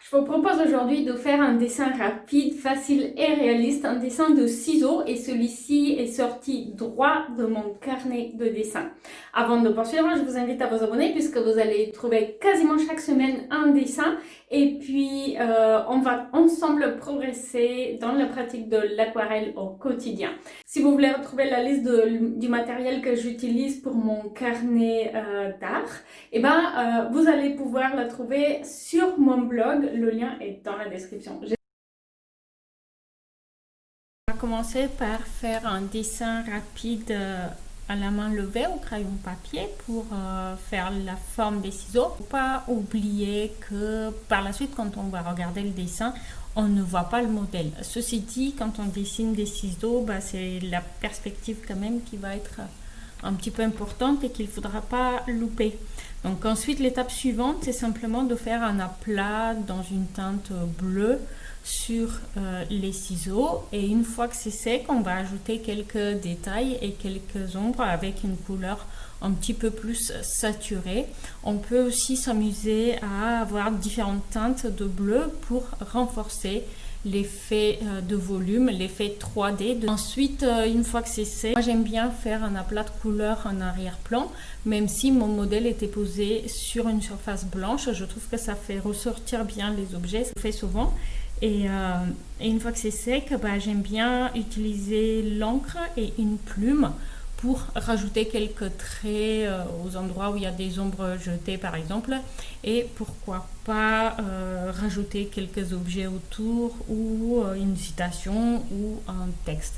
Je vous propose aujourd'hui de faire un dessin rapide, facile et réaliste, un dessin de ciseaux et celui-ci est sorti droit de mon carnet de dessin. Avant de poursuivre, je vous invite à vous abonner puisque vous allez trouver quasiment chaque semaine un dessin et puis on va ensemble progresser dans la pratique de l'aquarelle au quotidien. Si vous voulez retrouver la liste du matériel que j'utilise pour mon carnet d'art, vous allez pouvoir la trouver sur mon blog. Le lien est dans la description. On va commencer par faire un dessin rapide à la main levée au crayon papier pour faire la forme des ciseaux. Il ne faut pas oublier que par la suite, quand on va regarder le dessin, on ne voit pas le modèle. Ceci dit, quand on dessine des ciseaux, c'est la perspective quand même qui va être un petit peu importante et qu'il ne faudra pas louper. Donc ensuite, l'étape suivante, c'est simplement de faire un aplat dans une teinte bleue sur les ciseaux, et une fois que c'est sec, on va ajouter quelques détails et quelques ombres avec une couleur un petit peu plus saturée. On peut aussi s'amuser à avoir différentes teintes de bleu pour renforcer l'effet de volume, l'effet 3D. Ensuite, une fois que c'est sec, moi j'aime bien faire un aplat de couleur en arrière-plan, même si mon modèle était posé sur une surface blanche. Je trouve que ça fait ressortir bien les objets, ça fait souvent. Et une fois que c'est sec, j'aime bien utiliser l'encre et une plume pour rajouter quelques traits aux endroits où il y a des ombres jetées par exemple, et pourquoi pas rajouter quelques objets autour ou une citation ou un texte.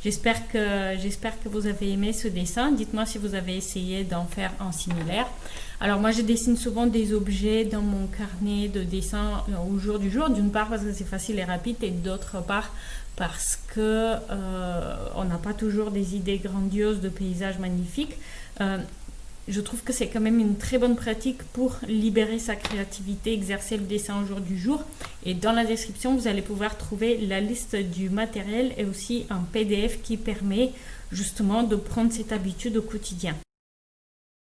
J'espère que vous avez aimé ce dessin. Dites-moi si vous avez essayé d'en faire un similaire. Alors moi je dessine souvent des objets dans mon carnet de dessin au jour du jour, d'une part parce que c'est facile et rapide, et d'autre part parce que on n'a pas toujours des idées grandioses de paysages magnifiques. Je trouve que c'est quand même une très bonne pratique pour libérer sa créativité, exercer le dessin au jour du jour. Et dans la description, vous allez pouvoir trouver la liste du matériel et aussi un PDF qui permet justement de prendre cette habitude au quotidien.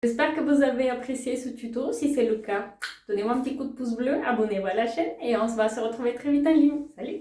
J'espère que vous avez apprécié ce tuto. Si c'est le cas, donnez-moi un petit coup de pouce bleu, abonnez-vous à la chaîne et on va se retrouver très vite en ligne. Salut!